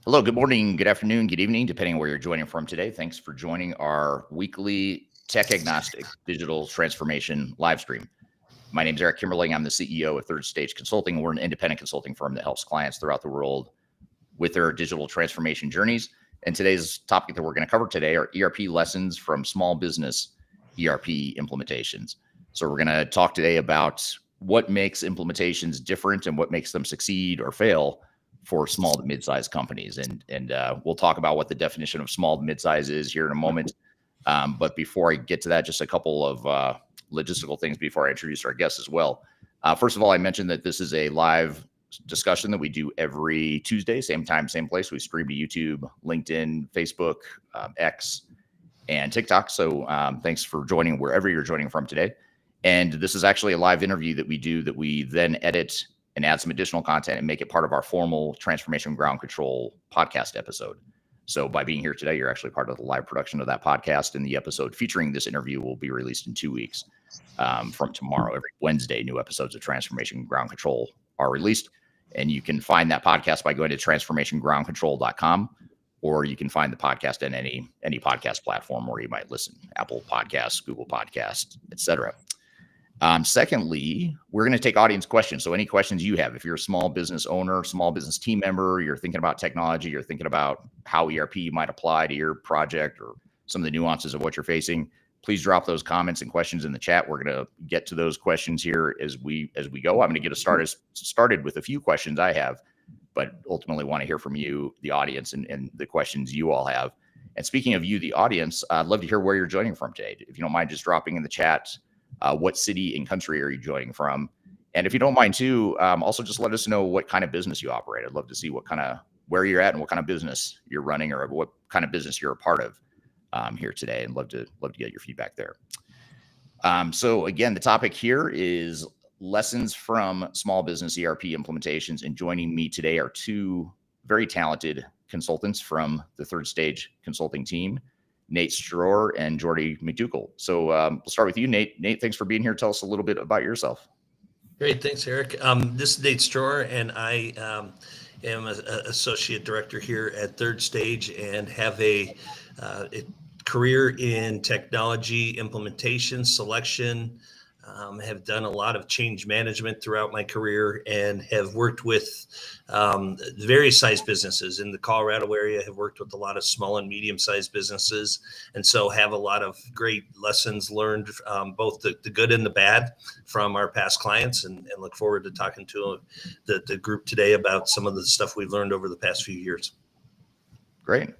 Hello, good morning, good afternoon, good evening, depending on where you're joining from today. Thanks for joining our weekly tech agnostic digital transformation live stream. My name is 𝐟𝐫𝐸𝐬𝐿. I'm the CEO of Third Stage Consulting. We're an independent consulting firm that helps clients throughout the world with their digital transformation journeys. And today's topic that we're going to cover today are ERP lessons from small business ERP implementations. So we're going to talk today about what makes implementations different and what makes them succeed or fail for small to mid-sized companies. And we'll talk about what the definition of small to mid-size is here in a moment. But before I get to that, just a couple of logistical things before I introduce our guests as well. First of all, I mentioned that this is a live discussion that we do every Tuesday, same time, same place. We stream to YouTube, LinkedIn, Facebook, X, and TikTok. So thanks for joining wherever you're joining from today. And this is actually a live interview that we do that we then edit and add some additional content and make it part of our formal Transformation Ground Control podcast episode. So by being here today, you're actually part of the live production of that podcast, and the episode featuring this interview will be released in 2 weeks from tomorrow. Every Wednesday, new episodes of Transformation Ground Control are released, and you can find that podcast by going to transformationgroundcontrol.com, or you can find the podcast in any podcast platform where you might listen, Apple Podcasts, Google Podcasts, etc. Secondly, we're going to take audience questions. So any questions you have, if you're a small business owner, small business team member, you're thinking about technology, you're thinking about how ERP might apply to your project or some of the nuances of what you're facing, please drop those comments and questions in the chat. We're going to get to those questions here as we go. I'm going to get us started with a few questions I have, but ultimately want to hear from you, the audience, and the questions you all have. And speaking of you, the audience, I'd love to hear where you're joining from today. If you don't mind just dropping in the chat, what city and country are you joining from? And if you don't mind too, also just let us know what kind of business you operate. I'd love to see where you're at and what kind of business you're running or what kind of business you're a part of here today, and love to get your feedback there. So again, the topic here is lessons from small business ERP implementations, and joining me today are two very talented consultants from the Third Stage Consulting team, Nate Stroeher and Geordie McDougall. So we'll start with you, Nate. Nate, thanks for being here. Tell us a little bit about yourself. Great. Thanks, Eric. This is Nate Stroeher, and I am an associate director here at Third Stage and have a career in technology implementation, selection, have done a lot of change management throughout my career, and have worked with various size businesses in the Colorado area, have worked with a lot of small and medium-sized businesses, and so have a lot of great lessons learned, both the good and the bad from our past clients, and look forward to talking to the group today about some of the stuff we've learned over the past few years. Great.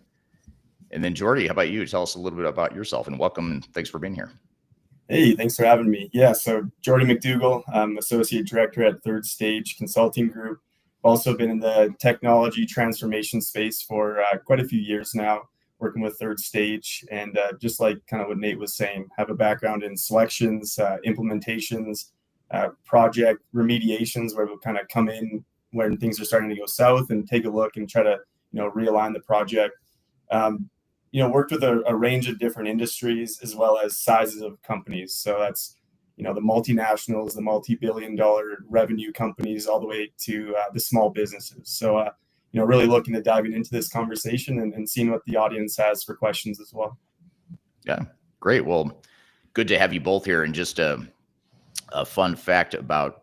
And then Geordie, how about you? Tell us a little bit about yourself, and welcome, and thanks for being here. Hey, thanks for having me. Yeah, so Geordie McDougall, I'm Associate Director at Third Stage Consulting Group. Also been in the technology transformation space for quite a few years now, working with Third Stage. And just like kind of what Nate was saying, have a background in selections, implementations, project remediations, where we'll kind of come in when things are starting to go south and take a look and try to, realign the project. Worked with a range of different industries as well as sizes of companies. So that's, the multinationals, the multi-billion-dollar revenue companies, all the way to the small businesses. So, really looking at diving into this conversation and seeing what the audience has for questions as well. Yeah, great. Well, good to have you both here. And just a fun fact about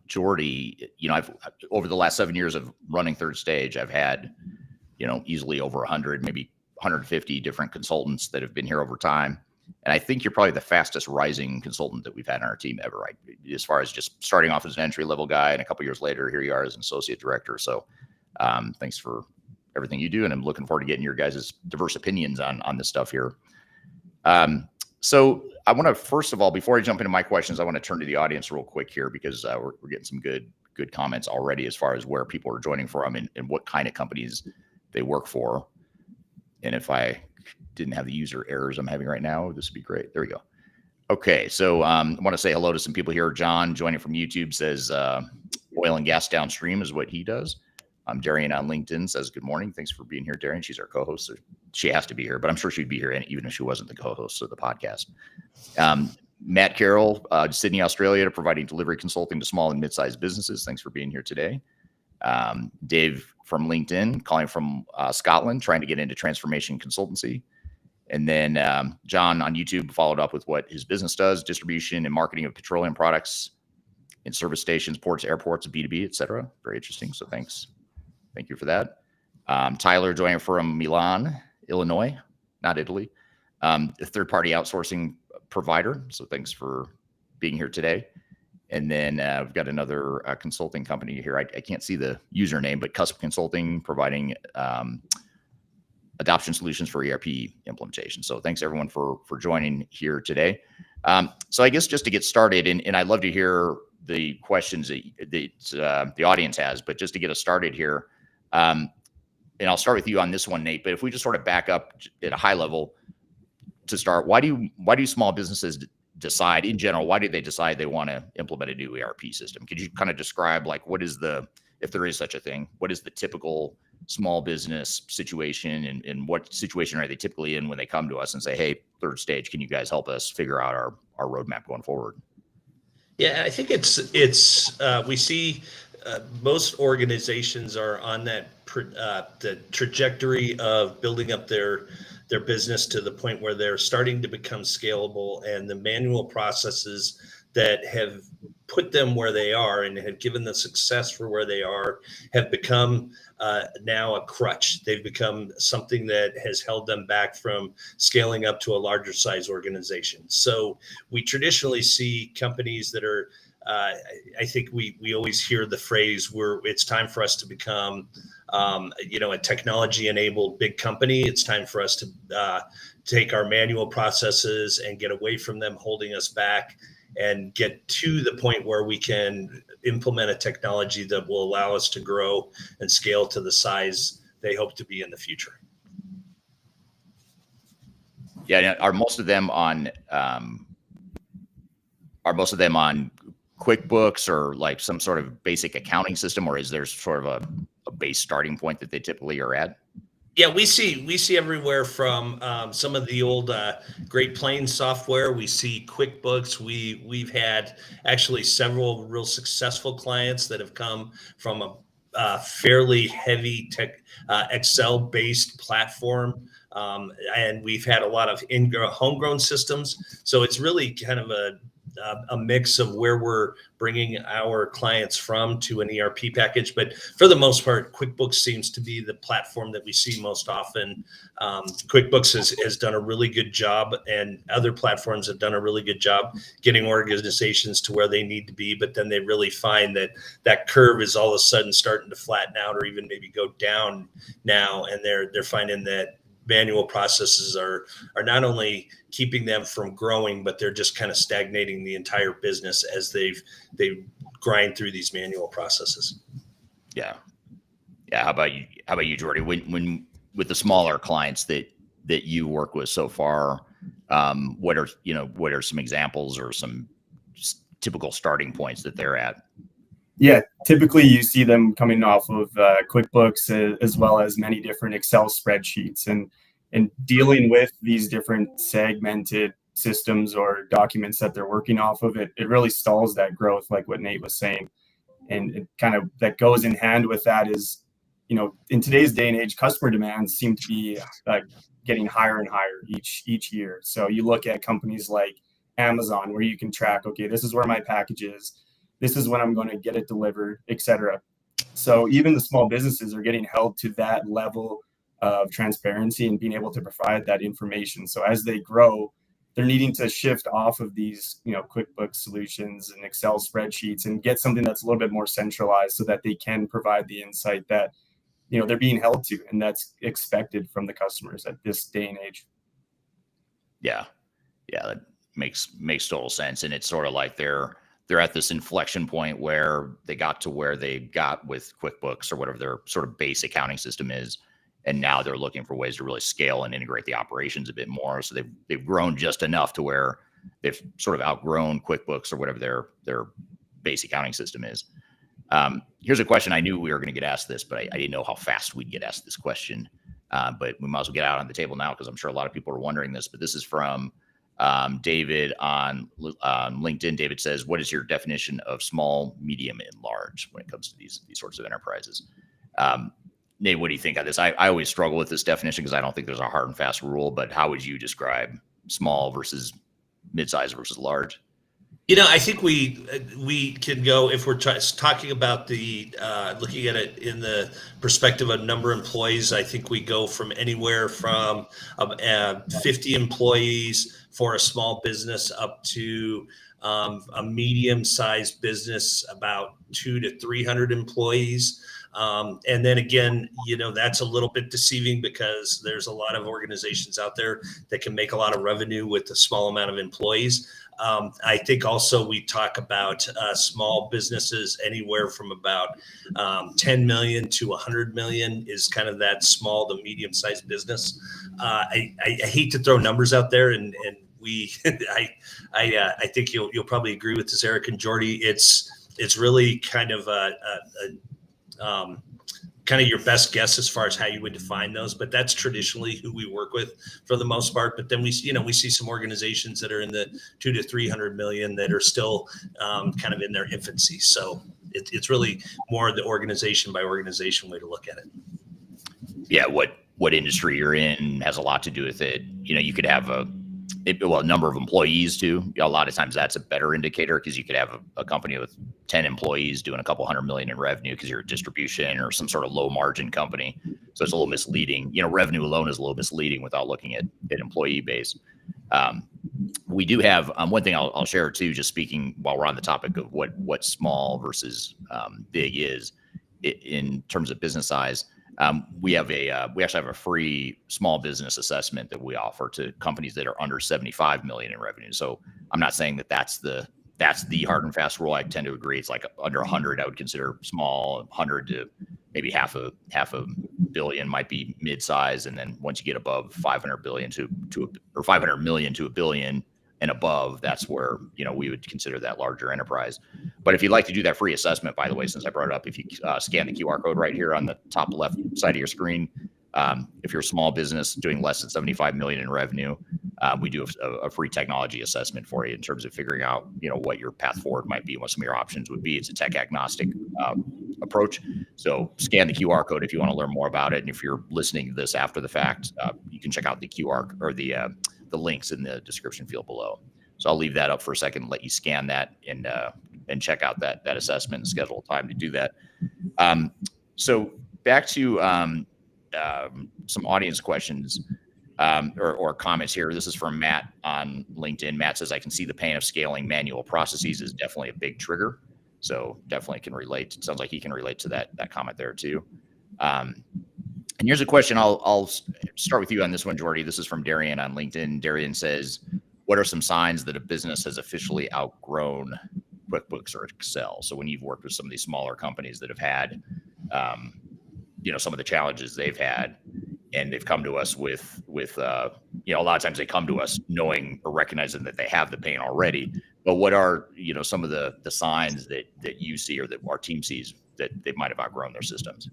Geordie, I've over the last 7 years of running Third Stage, I've had, easily over 100, maybe 150 different consultants that have been here over time. And I think you're probably the fastest rising consultant that we've had on our team ever, right? As far as just starting off as an entry level guy, and a couple years later, here you are as an associate director. So thanks for everything you do. And I'm looking forward to getting your guys' diverse opinions on this stuff here. So I want to, first of all, before I jump into my questions, I want to turn to the audience real quick here, because we're getting some good comments already as far as where people are joining from and what kind of companies they work for. And if I didn't have the user errors I'm having right now, this would be great. There we go. Okay, so I want to say hello to some people here. John, joining from YouTube, says oil and gas downstream is what he does. Darian on LinkedIn says, good morning. Thanks for being here, Darian. She's our co-host. So she has to be here, but I'm sure she'd be here even if she wasn't the co-host of the podcast. Matt Carroll, Sydney, Australia, providing delivery consulting to small and mid-sized businesses. Thanks for being here today. Dave from LinkedIn, calling from Scotland, trying to get into transformation consultancy. And then John on YouTube followed up with what his business does, distribution and marketing of petroleum products in service stations, ports, airports, B2B, et cetera. Very interesting. So thanks. Thank you for that. Tyler joining from Milan, Illinois, not Italy, a third-party outsourcing provider. So thanks for being here today. And then we've got another consulting company here. I can't see the username, but Cusp Consulting, providing adoption solutions for ERP implementation. So thanks everyone for joining here today. So I guess just to get started, and I'd love to hear the questions that the audience has, but just to get us started here, and I'll start with you on this one, Nate, but if we just sort of back up at a high level to start, why do small businesses decide in general, why do they decide they want to implement a new ERP system? Could you kind of describe like, if there is such a thing, what is the typical small business situation, and what situation are they typically in when they come to us and say, hey, Third Stage, can you guys help us figure out our roadmap going forward? Yeah, I think we see most organizations are on that the trajectory of building up their business to the point where they're starting to become scalable, and the manual processes that have put them where they are and have given the success for where they are have become now a crutch. They've become something that has held them back from scaling up to a larger size organization. So we traditionally see companies that are, I think we always hear the phrase where it's time for us to become a technology enabled big company. It's time for us to take our manual processes and get away from them holding us back, and get to the point where we can implement a technology that will allow us to grow and scale to the size they hope to be in the future. Yeah, are most of them on QuickBooks or like some sort of basic accounting system, or is there sort of a base starting point that they typically are at? Yeah, we see everywhere from some of the old Great Plains software. We see QuickBooks. We've had actually several real successful clients that have come from a fairly heavy tech Excel based platform, and we've had a lot of homegrown systems. So it's really kind of a mix of where we're bringing our clients from to an ERP package. But for the most part, QuickBooks seems to be the platform that we see most often. QuickBooks has done a really good job, and other platforms have done a really good job getting organizations to where they need to be. But then they really find that curve is all of a sudden starting to flatten out or even maybe go down now. And they're finding that manual processes are not only keeping them from growing, but they're just kind of stagnating the entire business as they grind through these manual processes. Yeah. How about you, Geordie? When with the smaller clients that you work with so far, what are some examples or some typical starting points that they're at? Yeah, typically you see them coming off of QuickBooks as well as many different Excel spreadsheets, and dealing with these different segmented systems or documents that they're working off of. It really stalls that growth, like what Nate was saying. And it kind of that goes in hand with that is, in today's day and age, customer demands seem to be getting higher and higher each year. So you look at companies like Amazon, where you can track, okay, this is where my package is. This is when I'm going to get it delivered, etc. So even the small businesses are getting held to that level of transparency and being able to provide that information. So as they grow, they're needing to shift off of these, QuickBooks solutions and Excel spreadsheets and get something that's a little bit more centralized so that they can provide the insight that, they're being held to, and that's expected from the customers at this day and age. Yeah, that makes total sense. And it's sort of like they're at this inflection point where they got to where they got with QuickBooks or whatever their sort of base accounting system is. And now they're looking for ways to really scale and integrate the operations a bit more. So they've grown just enough to where they've sort of outgrown QuickBooks or whatever their base accounting system is. Here's a question. I knew we were going to get asked this, but I didn't know how fast we'd get asked this question. But we might as well get out on the table now, because I'm sure a lot of people are wondering this. But this is from David on LinkedIn, David says, what is your definition of small, medium, and large when it comes to these sorts of enterprises? Nate, what do you think of this? I always struggle with this definition because I don't think there's a hard and fast rule, but how would you describe small versus mid-size versus large? I think we can go, if we're talking about the looking at it in the perspective of number of employees. I think we go from anywhere from 50 employees for a small business up to a medium-sized business, about 200 to 300 employees. And then again, that's a little bit deceiving because there's a lot of organizations out there that can make a lot of revenue with a small amount of employees. I think also we talk about small businesses anywhere from about 10 million to 100 million is kind of that small to medium sized business. I hate to throw numbers out there, and we I think you'll probably agree with this, Eric and Geordie. It's really kind of kind of your best guess as far as how you would define those, but that's traditionally who we work with for the most part. But then we see some organizations that are in the 200 to 300 million that are still kind of in their infancy. So it's really more the organization by organization way to look at it. Yeah, what industry you're in has a lot to do with it. You could have a number of employees too. A lot of times that's a better indicator because you could have a company with 10 employees doing a couple $100 million in revenue because you're a distribution or some sort of low margin company. So it's a little misleading. Revenue alone is a little misleading without looking at employee base. We do have one thing I'll share too, just speaking while we're on the topic of what small versus big is in terms of business size. We actually have a free small business assessment that we offer to companies that are under 75 million in revenue. So I'm not saying that that's the hard and fast rule. I tend to agree. It's like under 100, I would consider small. 100 to maybe half a billion might be mid-size, and then once you get above 500 billion or 500 million to a billion and above, that's where we would consider that larger enterprise. But if you'd like to do that free assessment, by the way, since I brought it up, if you scan the QR code right here on the top left side of your screen, if you're a small business doing less than 75 million in revenue, we do a free technology assessment for you in terms of figuring out what your path forward might be and what some of your options would be. It's a tech agnostic approach. So scan the QR code if you want to learn more about it. And if you're listening to this after the fact, you can check out the QR or the links in the description field below. So I'll leave that up for a second and let you scan that and check out that assessment and schedule time to do that. So back to some audience questions or comments here. This is from Matt on LinkedIn. Matt says, I can see the pain of scaling manual processes is definitely a big trigger. So definitely can relate. It sounds like he can relate to that comment there too. And here's a question. I'll start with you on this one, Geordie. This is from Darian on LinkedIn. Darian says, what are some signs that a business has officially outgrown QuickBooks or Excel? So when you've worked with some of these smaller companies that have had, some of the challenges they've had, and they've come to us with a lot of times they come to us knowing or recognizing that they have the pain already. But what are, some of the signs that you see or that our team sees that they might have outgrown their systems?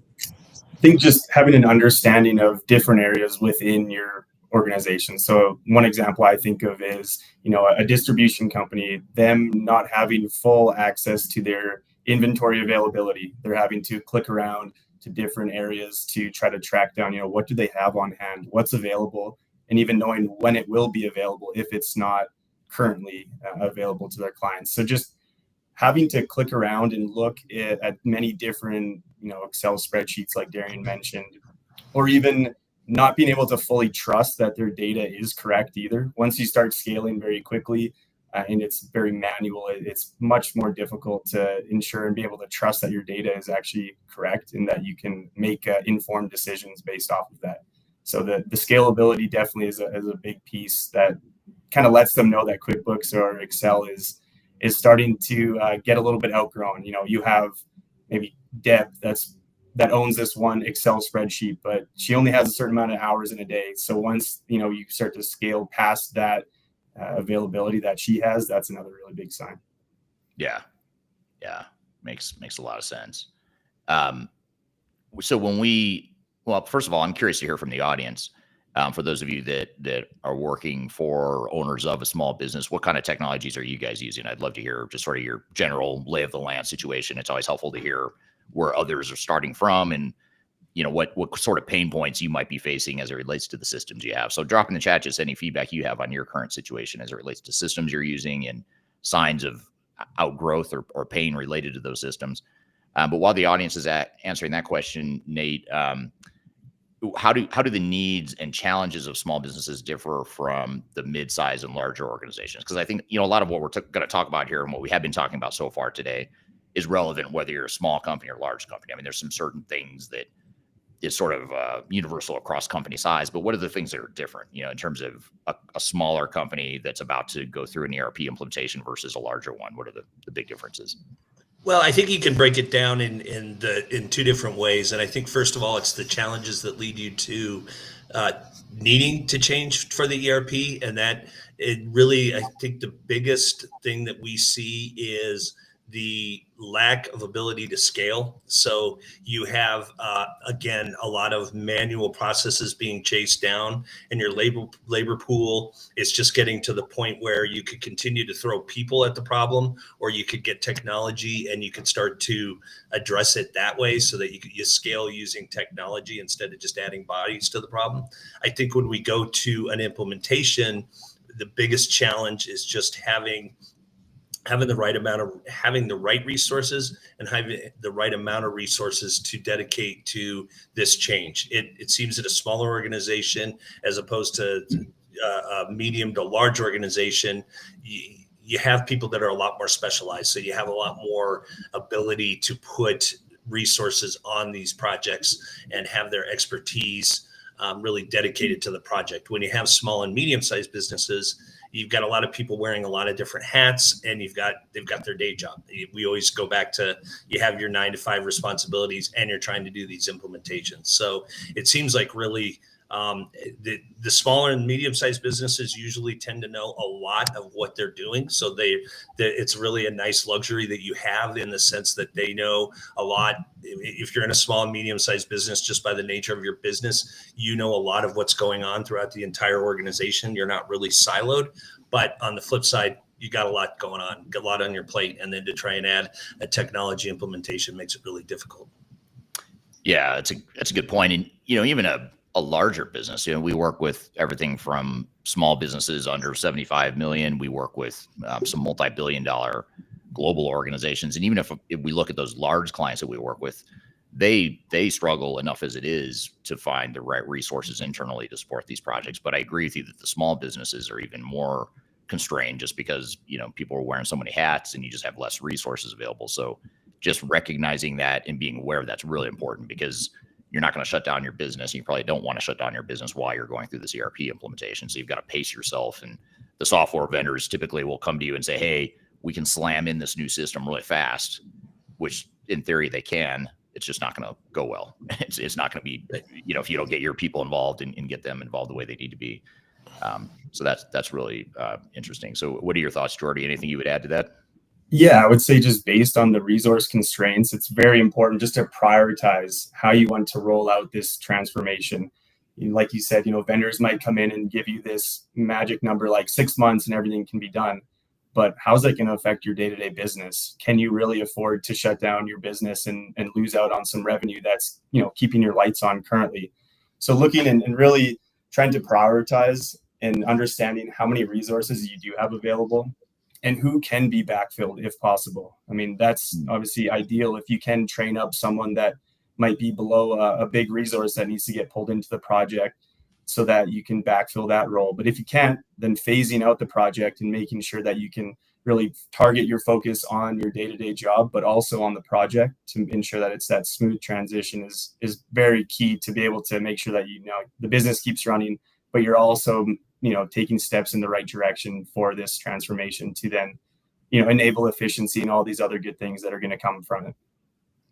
I think just having an understanding of different areas within your organization. So one example I think of is, a distribution company, them not having full access to their inventory availability. They're having to click around to different areas to try to track down, what do they have on hand, what's available, and even knowing when it will be available if it's not currently available to their clients. So just having to click around and look at many different, Excel spreadsheets like Darian mentioned, or even not being able to fully trust that their data is correct either. Once you start scaling very quickly and it's very manual, it's much more difficult to ensure and be able to trust that your data is actually correct and that you can make informed decisions based off of that. So the scalability definitely is a big piece that kind of lets them know that QuickBooks or Excel is starting to get a little bit outgrown. You have maybe Deb that owns this one Excel spreadsheet, but she only has a certain amount of hours in a day. So once you start to scale past that availability that she has, that's another really big sign. Yeah, makes a lot of sense. So first of all, I'm curious to hear from the audience. For those of you that are working for owners of a small business, what kind of technologies are you guys using? I'd love to hear just sort of your general lay of the land situation. It's always helpful to hear where others are starting from and what sort of pain points you might be facing as it relates to the systems you have. So drop in the chat just any feedback you have on your current situation as it relates to systems you're using and signs of outgrowth or pain related to those systems. But while the audience is answering that question, Nate, how do the needs and challenges of small businesses differ from the mid-size and larger organizations? Because I think a lot of what we're going to talk about here and what we have been talking about so far today is relevant whether you're a small company or large company. I mean, there's some certain things that is sort of universal across company size, but what are the things that are different, in terms of a smaller company that's about to go through an ERP implementation versus a larger one? What are the big differences? Well, I think you can break it down in two different ways. And I think, first of all, it's the challenges that lead you to needing to change for the ERP. And that it really, I think the biggest thing that we see is the lack of ability to scale. So you have, again, a lot of manual processes being chased down, and your labor pool is just getting to the point where you could continue to throw people at the problem, or you could get technology and you could start to address it that way so that you scale using technology instead of just adding bodies to the problem. I think when we go to an implementation, the biggest challenge is just having the right resources and having the right amount of resources to dedicate to this change. It seems that a smaller organization, as opposed to a medium to large organization, you have people that are a lot more specialized. So you have a lot more ability to put resources on these projects and have their expertise really dedicated to the project. When you have small and medium-sized businesses, you've got a lot of people wearing a lot of different hats, and they've got their day job. We always go back to, you have your 9-to-5 responsibilities and you're trying to do these implementations. So it seems like really the smaller and medium-sized businesses usually tend to know a lot of what they're doing. So it's really a nice luxury that you have, in the sense that they know a lot. If you're in a small and medium-sized business, just by the nature of your business, you know a lot of what's going on throughout the entire organization. You're not really siloed. But on the flip side, you got a lot going on, got a lot on your plate, and then to try and add a technology implementation makes it really difficult. Yeah, that's a good point. And even a larger business, we work with everything from small businesses under 75 million. We work with some multi-billion-dollar global organizations, and even if we look at those large clients that we work with, they struggle enough as it is to find the right resources internally to support these projects. But I agree with you that the small businesses are even more constrained, just because people are wearing so many hats and you just have less resources available. So just recognizing that and being aware of that's really important, because you're not going to shut down your business. And you probably don't want to shut down your business while you're going through this ERP implementation. So you've got to pace yourself. And the software vendors typically will come to you and say, hey, we can slam in this new system really fast, which in theory they can. It's just not going to go well. It's not going to be, if you don't get your people involved and get them involved the way they need to be. So that's really interesting. So what are your thoughts, Geordie? Anything you would add to that? Yeah, I would say, just based on the resource constraints, it's very important just to prioritize how you want to roll out this transformation. Like you said, vendors might come in and give you this magic number like 6 months and everything can be done. But how's that going to affect your day-to-day business? Can you really afford to shut down your business and lose out on some revenue that's keeping your lights on currently? So looking and really trying to prioritize and understanding how many resources you do have available, and who can be backfilled if possible. I mean, that's obviously ideal if you can train up someone that might be below a big resource that needs to get pulled into the project, so that you can backfill that role. But if you can't, then phasing out the project and making sure that you can really target your focus on your day-to-day job, but also on the project, to ensure that it's that smooth transition is very key, to be able to make sure that the business keeps running, but you're also taking steps in the right direction for this transformation to then, enable efficiency and all these other good things that are going to come from it.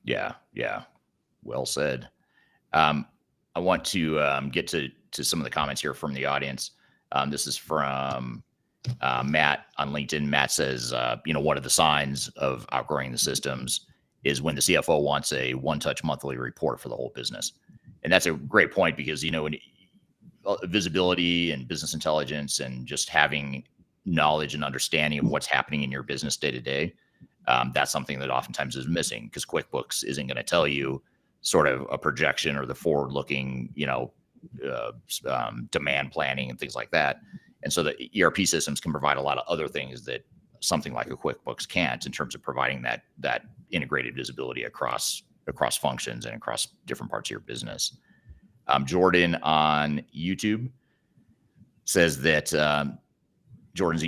Yeah. Well said. I want to get to some of the comments here from the audience. This is from Matt on LinkedIn. Matt says, one of the signs of outgrowing the systems is when the CFO wants a one-touch monthly report for the whole business. And that's a great point, because, visibility and business intelligence and just having knowledge and understanding of what's happening in your business day to day. That's something that oftentimes is missing because QuickBooks isn't going to tell you sort of a projection or the forward looking, demand planning and things like that. And so the ERP systems can provide a lot of other things that something like a QuickBooks can't, in terms of providing that integrated visibility across functions and across different parts of your business. Jordan on YouTube says that Jordan's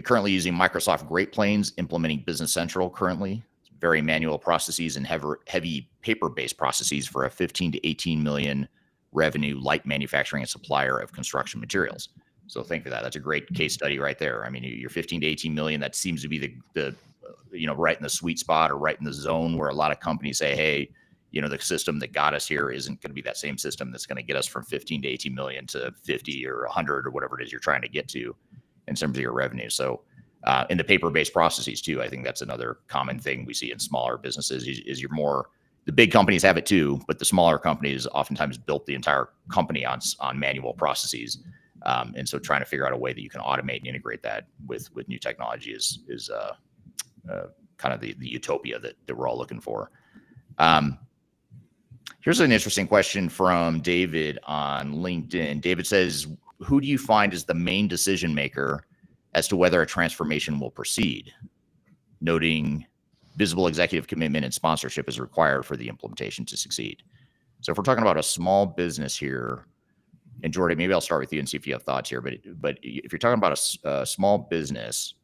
currently using Microsoft Great Plains, implementing Business Central currently. Very manual processes and heavy paper-based processes for a 15 to 18 million revenue light manufacturing and supplier of construction materials. So thank you for that. That's a great case study right there. I mean, you're 15 to 18 million. That seems to be the right in the sweet spot or right in the zone where a lot of companies say, hey, the system that got us here isn't going to be that same system that's going to get us from 15 to 18 million to 50 or 100 or whatever it is you're trying to get to in terms of your revenue. So in the paper-based processes too, I think that's another common thing we see in smaller businesses is the big companies have it too, but the smaller companies oftentimes built the entire company on manual processes. And so trying to figure out a way that you can automate and integrate that with new technology is kind of the utopia that we're all looking for. Here's an interesting question from David on LinkedIn. David says, who do you find is the main decision maker as to whether a transformation will proceed? Noting visible executive commitment and sponsorship is required for the implementation to succeed. So if we're talking about a small business here, and Jordan, maybe I'll start with you and see if you have thoughts here, but if you're talking about a small business,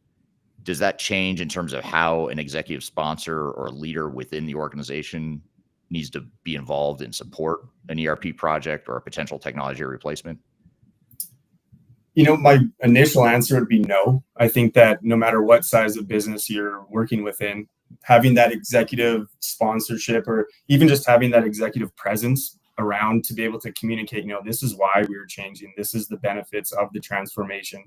does that change in terms of how an executive sponsor or a leader within the organization needs to be involved and support an ERP project or a potential technology replacement? My initial answer would be no. I think that no matter what size of business you're working within, having that executive sponsorship or even just having that executive presence around to be able to communicate, this is why we were changing, this is the benefits of the transformation.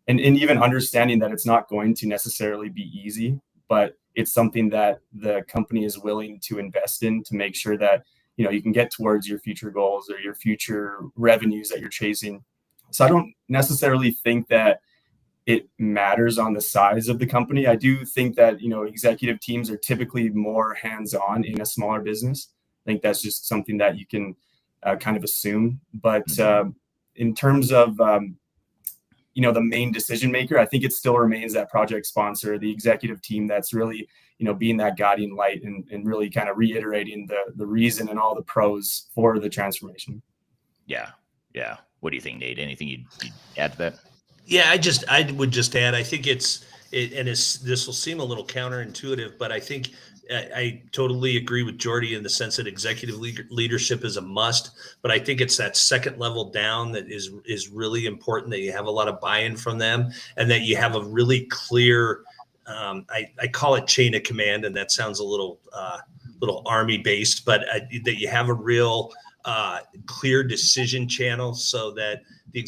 And even understanding that it's not going to necessarily be easy, but it's something that the company is willing to invest in to make sure that, you can get towards your future goals or your future revenues that you're chasing. So I don't necessarily think that it matters on the size of the company. I do think that, executive teams are typically more hands-on in a smaller business. I think that's just something that you can kind of assume. But in terms of, the main decision maker, I think it still remains that project sponsor, the executive team that's really, being that guiding light and really kind of reiterating the reason and all the pros for the transformation. Yeah. What do you think, Nate? Anything you'd add to that? Yeah, I would just add, I think this will seem a little counterintuitive, but I think I totally agree with Geordie in the sense that executive leadership is a must, but I think it's that second level down that is really important, that you have a lot of buy-in from them and that you have a really clear, I call it chain of command, and that sounds a little army based, but that you have a real clear decision channel so that the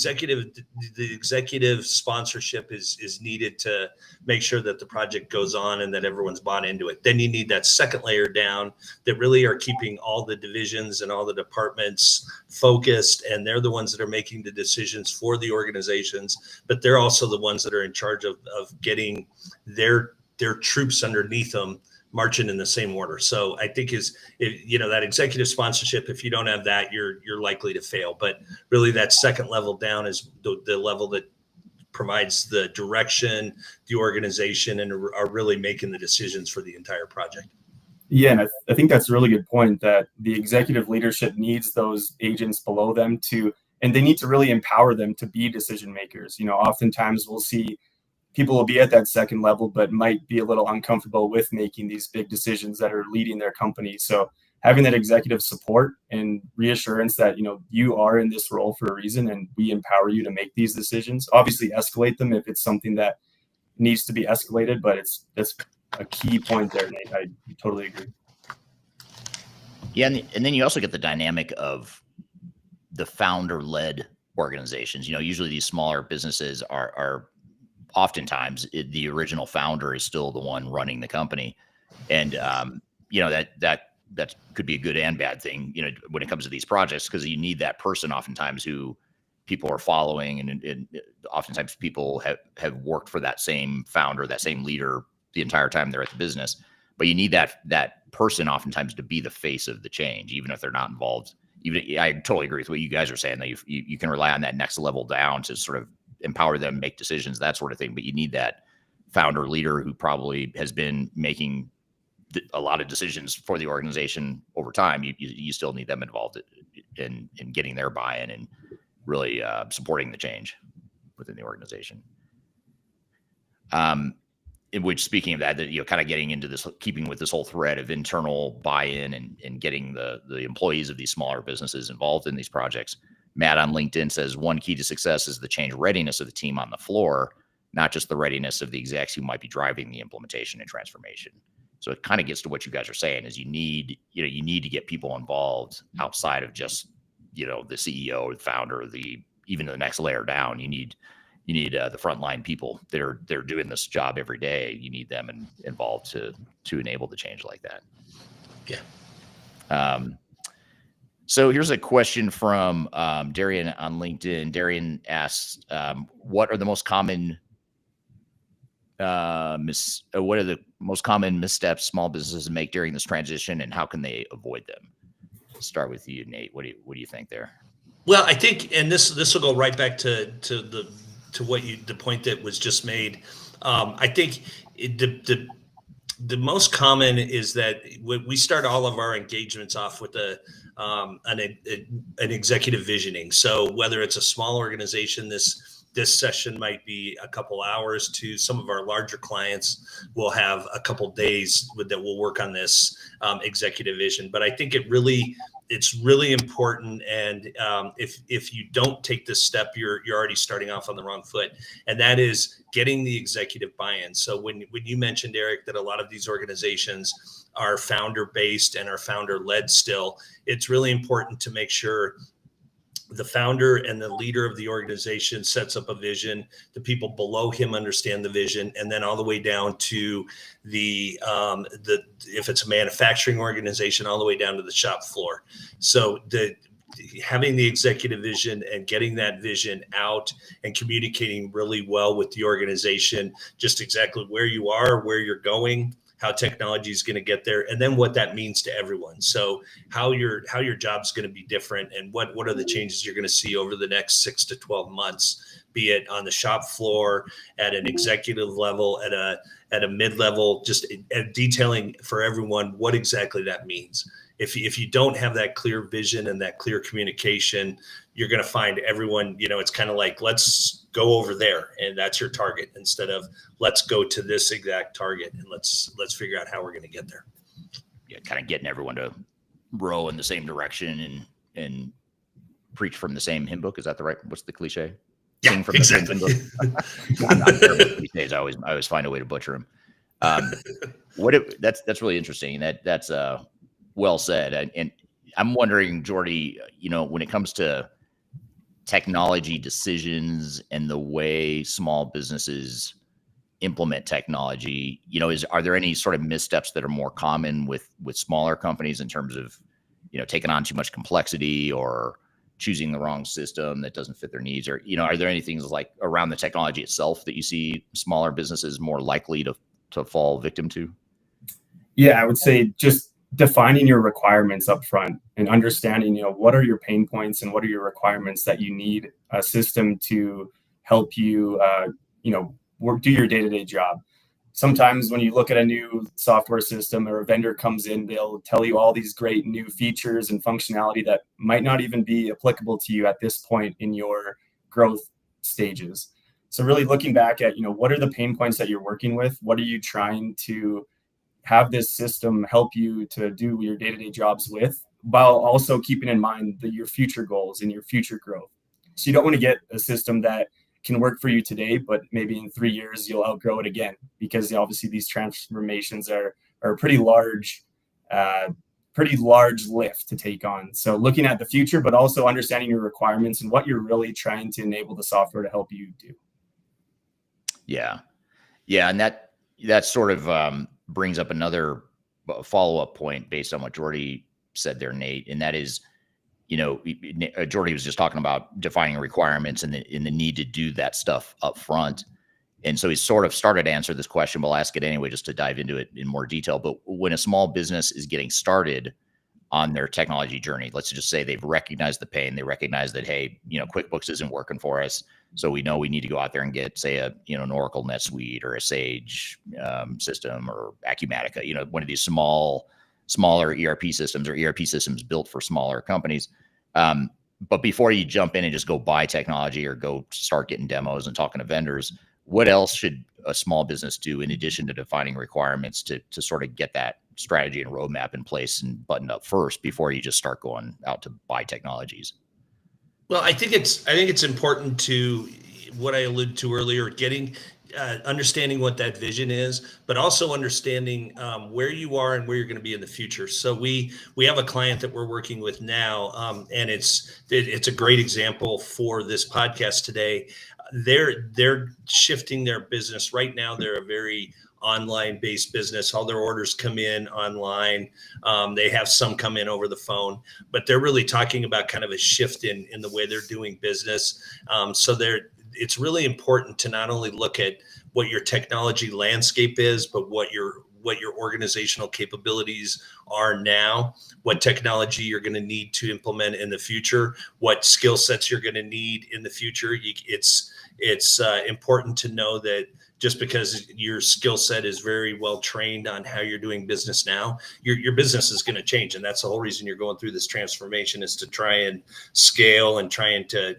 executive sponsorship is needed to make sure that the project goes on and that everyone's bought into it. Then you need that second layer down that really are keeping all the divisions and all the departments focused, and they're the ones that are making the decisions for the organizations, but they're also the ones that are in charge of getting their troops underneath them marching in the same order. So I think that executive sponsorship, if you don't have that, you're likely to fail. But really that second level down is the level that provides the direction, the organization, and are really making the decisions for the entire project. Yeah, and I think that's a really good point, that the executive leadership needs those agents below them and they need to really empower them to be decision makers. Oftentimes we'll see people will be at that second level, but might be a little uncomfortable with making these big decisions that are leading their company. So having that executive support and reassurance that, you are in this role for a reason and we empower you to make these decisions. Obviously escalate them if it's something that needs to be escalated, but that's a key point there, Nate. I totally agree. Yeah, and then you also get the dynamic of the founder-led organizations. Usually these smaller businesses are oftentimes the original founder is still the one running the company. And, that could be a good and bad thing, when it comes to these projects, because you need that person oftentimes who people are following, and oftentimes people have worked for that same founder, that same leader the entire time they're at the business. But you need that person oftentimes to be the face of the change, even if they're not involved. I totally agree with what you guys are saying, that you can rely on that next level down to sort of empower them, make decisions, that sort of thing. But you need that founder leader who probably has been making a lot of decisions for the organization over time. You still need them involved in getting their buy-in and really supporting the change within the organization. In which, speaking of that, kind of getting into this, keeping with this whole thread of internal buy-in and getting the employees of these smaller businesses involved in these projects. Matt on LinkedIn says, one key to success is the change readiness of the team on the floor, not just the readiness of the execs who might be driving the implementation and transformation. So it kind of gets to what you guys are saying, is you need to get people involved outside of just, the CEO or the founder, or even the next layer down. You need the frontline people. They're doing this job every day. You need them involved to enable the change like that. Yeah. So here's a question from Darian on LinkedIn. Darian asks, what are the most common missteps small businesses make during this transition, and how can they avoid them? Let's start with you, Nate. What do you think there? Well, I think, and this will go right back to the point that was just made. I think the most common is that we start all of our engagements off with an executive visioning. So whether it's a small organization, this session might be a couple hours. To some of our larger clients, we'll have a couple days that we'll work on this executive vision. But I think it's really important. And if you don't take this step, you're already starting off on the wrong foot. And that is getting the executive buy-in. So when you mentioned, Eric, that a lot of these organizations are founder-based and are founder-led still, it's really important to make sure the founder and the leader of the organization sets up a vision. The people below him understand the vision, and then all the way down to if it's a manufacturing organization, all the way down to the shop floor. So having the executive vision and getting that vision out and communicating really well with the organization, just exactly where you are, where you're going, how technology is going to get there, and then what that means to everyone. So how your job's going to be different, and what are the changes you're going to see over the next 6 to 12 months, be it on the shop floor, at an executive level, at a mid-level, just detailing for everyone what exactly that means. If you don't have that clear vision and that clear communication, you're going to find everyone, it's kind of like, let's go over there and that's your target, instead of let's go to this exact target and let's figure out how we're going to get there. Yeah, kind of getting everyone to row in the same direction and preach from the same hymn book. Is that the right? What's the cliche? Yeah, Sing from exactly. the same hymn book. I'm not sure about cliches. I always find a way to butcher them. That's really interesting. That's well said. And I'm wondering, Geordie, when it comes to technology decisions and the way small businesses implement technology, are there any sort of missteps that are more common with smaller companies in terms of, taking on too much complexity or choosing the wrong system that doesn't fit their needs? Or, are there any things like around the technology itself that you see smaller businesses more likely to fall victim to? Yeah, I would say just defining your requirements up front and understanding, what are your pain points and what are your requirements that you need a system to help you, do your day-to-day job. Sometimes when you look at a new software system or a vendor comes in, they'll tell you all these great new features and functionality that might not even be applicable to you at this point in your growth stages. So really looking back at, what are the pain points that you're working with? What are you trying to have this system help you to do your day-to-day jobs with, while also keeping in mind your future goals and your future growth. So you don't want to get a system that can work for you today, but maybe in 3 years you'll outgrow it again, because obviously these transformations are a pretty large lift to take on. So looking at the future, but also understanding your requirements and what you're really trying to enable the software to help you do. Yeah. And that sort of brings up another follow-up point based on what Geordie said there, Nate, and that is, Geordie was just talking about defining requirements and the need to do that stuff up front. And so he sort of started to answer this question, but I'll ask it anyway, just to dive into it in more detail. But when a small business is getting started on their technology journey, let's just say they've recognized the pain, they recognize that, hey, QuickBooks isn't working for us. So we know we need to go out there and get, say, an Oracle NetSuite or a Sage system or 𝐋𝐈𝐕𝐄, one of these smaller ERP systems or ERP systems built for smaller companies. But before you jump in and just go buy technology or go start getting demos and talking to vendors, what else should a small business do in addition to defining requirements to sort of get that strategy and roadmap in place and buttoned up first before you just start going out to buy technologies? Well, I think it's important to what I alluded to earlier, understanding what that vision is, but also understanding where you are and where you're going to be in the future. So we have a client that we're working with now, and it's a great example for this podcast today. They're shifting their business right now. They're a very online based business. All their orders come in online. They have some come in over the phone, but they're really talking about kind of a shift in the way they're doing business. It's really important to not only look at what your technology landscape is, but what your organizational capabilities are now, what technology you're going to need to implement in the future, what skill sets you're going to need in the future. It's important to know that just because your skill set is very well trained on how you're doing business now, your business is going to change. And that's the whole reason you're going through this transformation, is to try and scale and trying to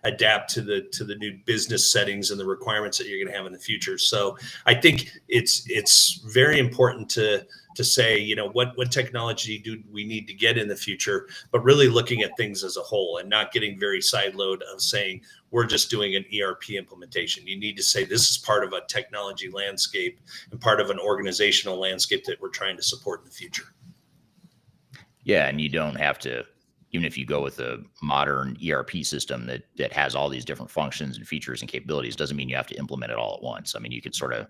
adapt to the new business settings and the requirements that you're going to have in the future. So I think it's very important to say, what technology do we need to get in the future, but really looking at things as a whole and not getting very sideload of saying we're just doing an ERP implementation. You need to say this is part of a technology landscape and part of an organizational landscape that we're trying to support in the future. Yeah, and you don't have to, even if you go with a modern ERP system that has all these different functions and features and capabilities, doesn't mean you have to implement it all at once. I mean, you could sort of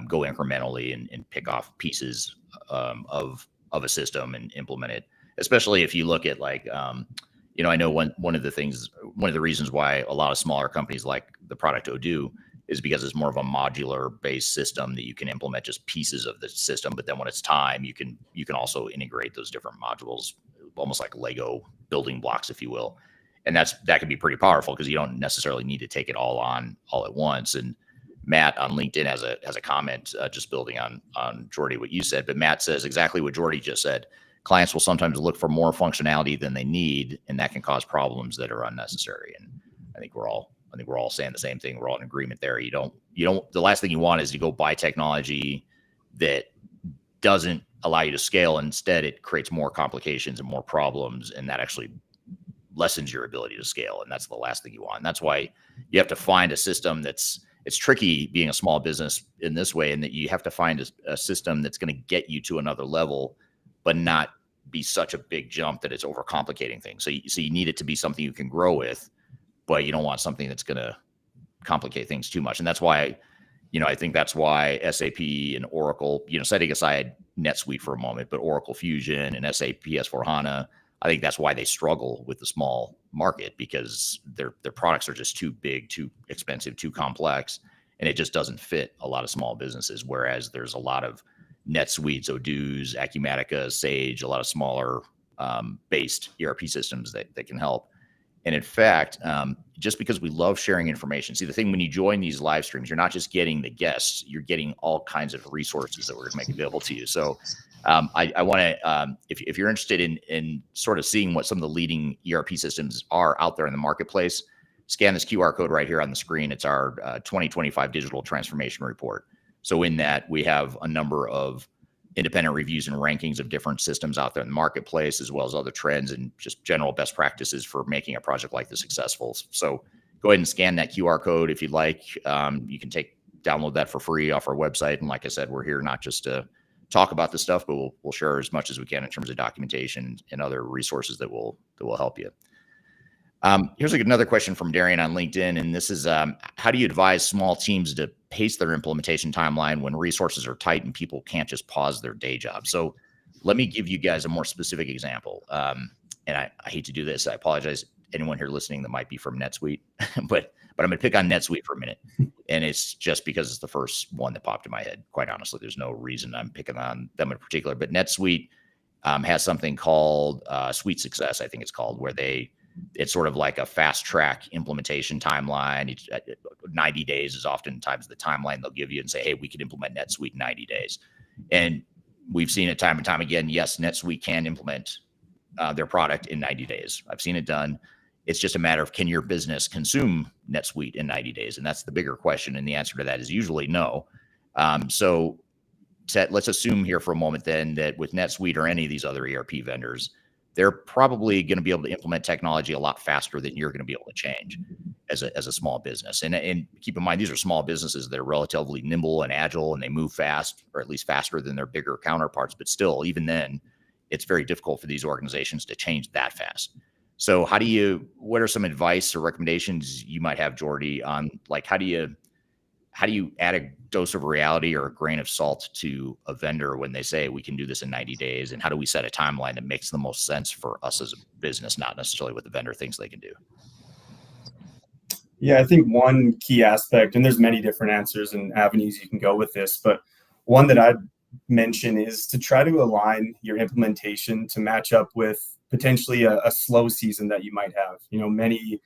go incrementally and pick off pieces of a system and implement it. Especially if you look at I know one of the reasons why a lot of smaller companies like the product Odoo is because it's more of a modular based system that you can implement just pieces of the system. But then when it's time, you can also integrate those different modules, almost like Lego building blocks, if you will. And that can be pretty powerful because you don't necessarily need to take it all on all at once. And Matt on LinkedIn has a comment just building on Geordie, what you said, but Matt says exactly what Geordie just said. Clients will sometimes look for more functionality than they need, and that can cause problems that are unnecessary. And I think we're all saying the same thing. We're all in agreement there. You don't, the last thing you want is to go buy technology that doesn't allow you to scale. Instead, it creates more complications and more problems, and that actually lessens your ability to scale. And that's the last thing you want. And that's why you have to find a system it's tricky being a small business in this way, and that you have to find a system that's going to get you to another level, but not be such a big jump that it's overcomplicating things. So you need it to be something you can grow with, but you don't want something that's going to complicate things too much. And that's why, I think that's why SAP and Oracle, setting aside NetSuite for a moment, but Oracle Fusion and SAP S/4HANA, I think that's why they struggle with the small market, because their products are just too big, too expensive, too complex, and it just doesn't fit a lot of small businesses. Whereas there's a lot of NetSuites, Odoos, 𝐋𝐈𝐕𝐄, Sage, a lot of smaller based ERP systems that can help. And in fact, just because we love sharing information, see, the thing when you join these live streams, you're not just getting the guests, you're getting all kinds of resources that we're going to make available to you. So I want to, if you're interested in sort of seeing what some of the leading ERP systems are out there in the marketplace, scan this QR code right here on the screen. It's our 2025 Digital Transformation Report. So in that, we have a number of independent reviews and rankings of different systems out there in the marketplace, as well as other trends and just general best practices for making a project like this successful. So go ahead and scan that QR code if you'd like. You can download that for free off our website. And like I said, we're here not just to talk about this stuff, but we'll share as much as we can in terms of documentation and other resources that will help you. Here's another question from Darian on LinkedIn. And this is, how do you advise small teams to pace their implementation timeline when resources are tight and people can't just pause their day job? So let me give you guys a more specific example. and I hate to do this. I apologize. Anyone here listening that might be from NetSuite, but I'm going to pick on NetSuite for a minute. And it's just because it's the first one that popped in my head. Quite honestly, there's no reason I'm picking on them in particular, but NetSuite has something called Suite Success, I think it's called, where it's sort of like a fast track implementation timeline. 90 days is oftentimes the timeline they'll give you and say, hey, we could implement NetSuite in 90 days. And we've seen it time and time again. Yes, NetSuite can implement their product in 90 days. I've seen it done. It's just a matter of, can your business consume NetSuite in 90 days? And that's the bigger question. And the answer to that is usually no. So let's assume here for a moment then that with NetSuite or any of these other ERP vendors, they're probably going to be able to implement technology a lot faster than you're going to be able to change as a small business. And keep in mind, these are small businesses that are relatively nimble and agile, and they move fast, or at least faster than their bigger counterparts. But still, even then, it's very difficult for these organizations to change that fast. So what are some advice or recommendations you might have, Geordie, on like, how do you add a dose of reality or a grain of salt to a vendor when they say we can do this in 90 days? And how do we set a timeline that makes the most sense for us as a business, not necessarily what the vendor thinks they can do? Yeah, I think one key aspect, and there's many different answers and avenues you can go with this, but one that I'd mention is to try to align your implementation to match up with potentially a slow season that you might have. Many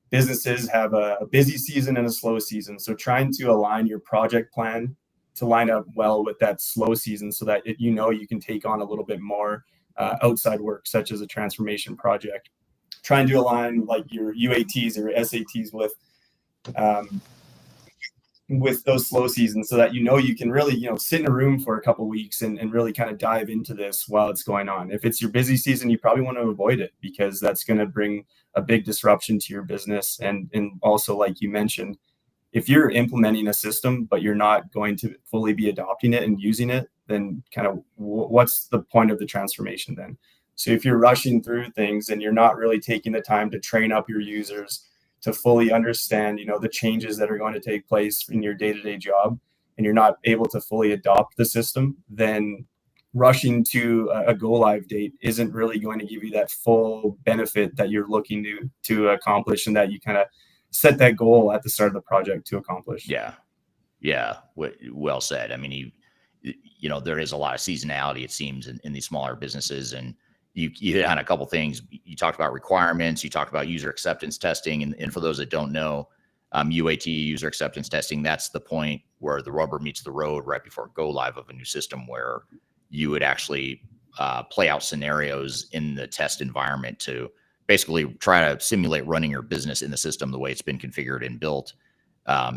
businesses have a busy season and a slow season. So trying to align your project plan to line up well with that slow season so that you can take on a little bit more outside work, such as a transformation project. Trying to align like your UATs or your SATs with those slow seasons so that you can really sit in a room for a couple of weeks and really kind of dive into this while it's going on. If it's your busy season, you probably want to avoid it because that's going to bring a big disruption to your business. And also, like you mentioned, if you're implementing a system but you're not going to fully be adopting it and using it, then kind of what's the point of the transformation then? So if you're rushing through things and you're not really taking the time to train up your users to fully understand, the changes that are going to take place in your day-to-day job, and you're not able to fully adopt the system, then rushing to a go-live date isn't really going to give you that full benefit that you're looking to accomplish, and that you kind of set that goal at the start of the project to accomplish. Yeah. Well said. I mean, there is a lot of seasonality, it seems, in these smaller businesses, and you hit on a couple things. You talked about requirements, you talked about user acceptance testing. And for those that don't know, UAT, user acceptance testing, that's the point where the rubber meets the road right before go live of a new system, where you would actually play out scenarios in the test environment to basically try to simulate running your business in the system the way it's been configured and built,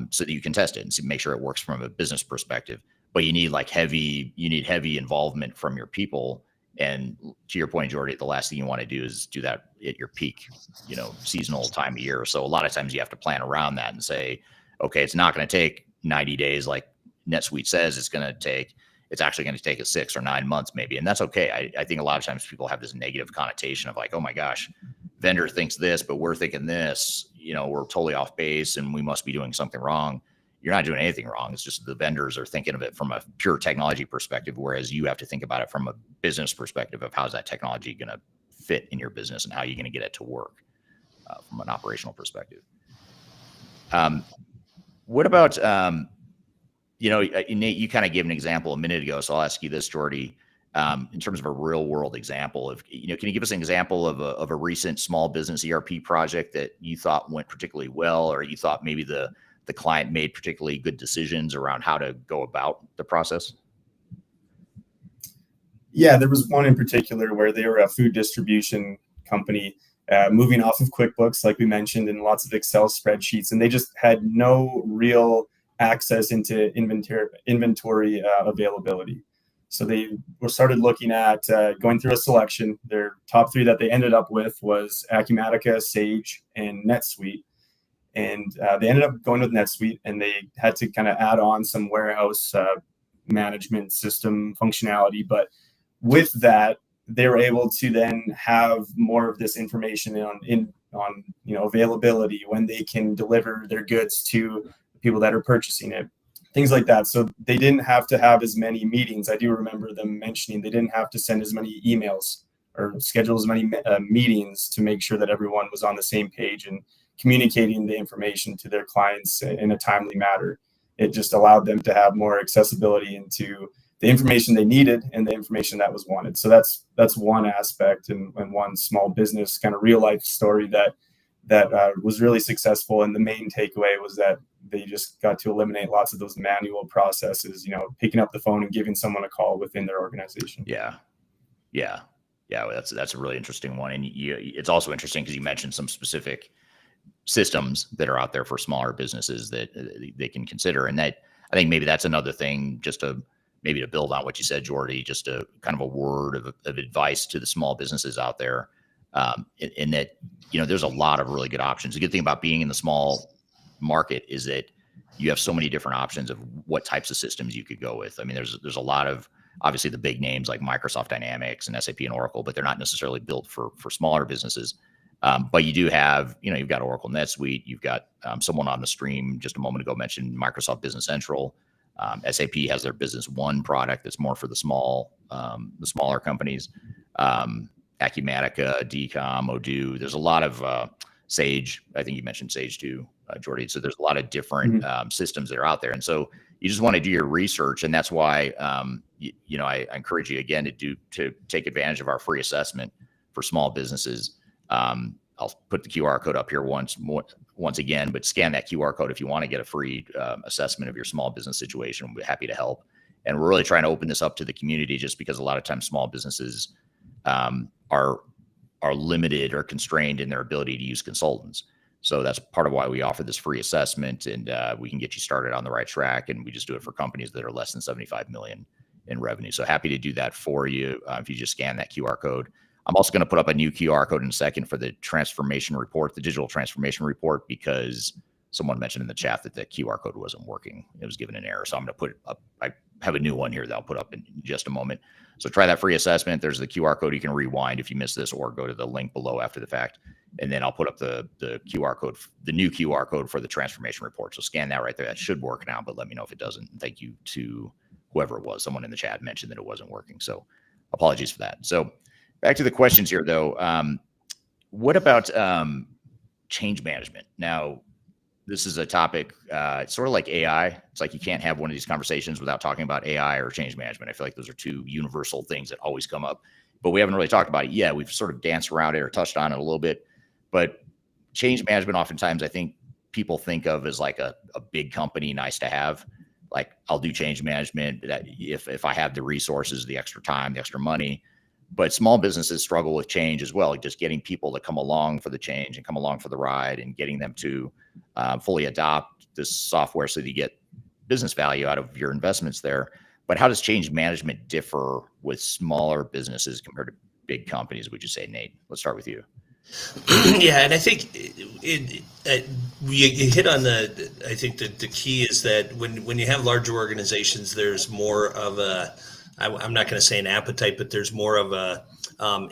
so that you can test it and make sure it works from a business perspective. But you need heavy involvement from your people. And to your point, Geordie, the last thing you want to do is do that at your peak, seasonal time of year. So a lot of times you have to plan around that and say, okay, it's not going to take 90 days like NetSuite says it's going to take. It's actually going to take us 6 or 9 months maybe. And that's okay. I think a lot of times people have this negative connotation of like, oh my gosh, vendor thinks this, but we're thinking this, we're totally off base and we must be doing something wrong. You're not doing anything wrong. It's just the vendors are thinking of it from a pure technology perspective, whereas you have to think about it from a business perspective of how's that technology going to fit in your business and how you're going to get it to work from an operational perspective. What about, Nate, you kind of gave an example a minute ago, so I'll ask you this, Geordie, in terms of a real world example of, can you give us an example of a recent small business ERP project that you thought went particularly well, or you thought maybe the client made particularly good decisions around how to go about the process? Yeah, there was one in particular where they were a food distribution company moving off of QuickBooks, like we mentioned, and lots of Excel spreadsheets, and they just had no real access into inventory availability. So they started looking at going through a selection. Their top 3 that they ended up with was Acumatica, Sage, and NetSuite. And they ended up going with NetSuite, and they had to kind of add on some warehouse management system functionality. But with that, they were able to then have more of this information on availability, when they can deliver their goods to people that are purchasing it, things like that. So they didn't have to have as many meetings. I do remember them mentioning they didn't have to send as many emails or schedule as many meetings to make sure that everyone was on the same page and communicating the information to their clients in a timely manner. It just allowed them to have more accessibility into the information they needed and the information that was wanted. So that's one aspect and one small business kind of real life story that was really successful. And the main takeaway was that they just got to eliminate lots of those manual processes, picking up the phone and giving someone a call within their organization. Yeah. That's a really interesting one. And it's also interesting because you mentioned some specific systems that are out there for smaller businesses that they can consider. And that, I think maybe that's another thing, just to build on what you said, Geordie, just a kind of a word of advice to the small businesses out there. In that, there's a lot of really good options. The good thing about being in the small market is that you have so many different options of what types of systems you could go with. I mean, there's a lot of, obviously, the big names like Microsoft Dynamics and SAP and Oracle, but they're not necessarily built for smaller businesses. But you do have, you've got Oracle NetSuite, you've got someone on the stream just a moment ago mentioned Microsoft Business Central. SAP has their Business One product that's more for the smaller companies. Acumatica, DCOM, Odoo. There's a lot of Sage. I think you mentioned Sage too, Geordie. So there's a lot of different systems that are out there, and so you just want to do your research, and that's why I encourage you again to take advantage of our free assessment for small businesses. I'll put the QR code up here once again, but scan that QR code if you want to get a free assessment of your small business situation. We'll be happy to help. And we're really trying to open this up to the community, just because a lot of times small businesses are limited or constrained in their ability to use consultants. So that's part of why we offer this free assessment, and we can get you started on the right track. And we just do it for companies that are less than 75 million in revenue. So happy to do that for you if you just scan that QR code. I'm also going to put up a new QR code in a second for the transformation report, the digital transformation report, because someone mentioned in the chat that the QR code wasn't working. It was given an error. So I'm going to put up, I have a new one here that I'll put up in just a moment. So try that free assessment. There's the QR code. You can rewind if you missed this, or go to the link below after the fact. And then I'll put up the QR code, the new QR code for the transformation report. So scan that right there. That should work now, but let me know if it doesn't. Thank you to whoever it was. Someone in the chat mentioned that it wasn't working. So apologies for that. So back to the questions here, though. What about change management? Now, this is a topic, it's sort of like AI. It's like you can't have one of these conversations without talking about AI or change management. I feel like those are two universal things that always come up, but we haven't really talked about it yet. We've sort of danced around it or touched on it a little bit, but change management, oftentimes I think people think of as like a big company, nice to have. Like, I'll do change management that if I have the resources, the extra time, the extra money. But small businesses struggle with change as well, like just getting people to come along for the change and come along for the ride, and getting them to fully adopt this software so that you get business value out of your investments there. But how does change management differ with smaller businesses compared to big companies, would you say, Nate? Let's start with you. Yeah, and I think you hit on I think that the key is that when you have larger organizations, there's more of I'm not going to say an appetite, but there's more of a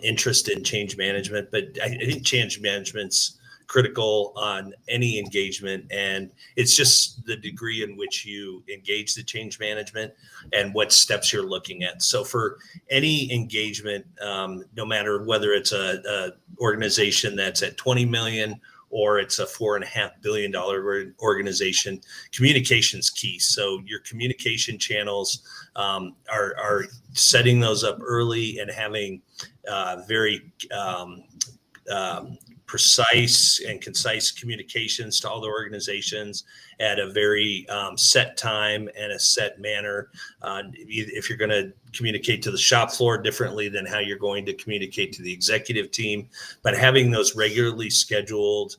interest in change management. But I think change management's critical on any engagement, and it's just the degree in which you engage the change management and what steps you're looking at. So for any engagement, no matter whether it's a organization that's at 20 million or it's a $4.5 billion organization, communication's key. So your communication channels are setting those up early and having very precise and concise communications to all the organizations at a very set time and a set manner. If you're going to communicate to the shop floor differently than how you're going to communicate to the executive team, but having those regularly scheduled,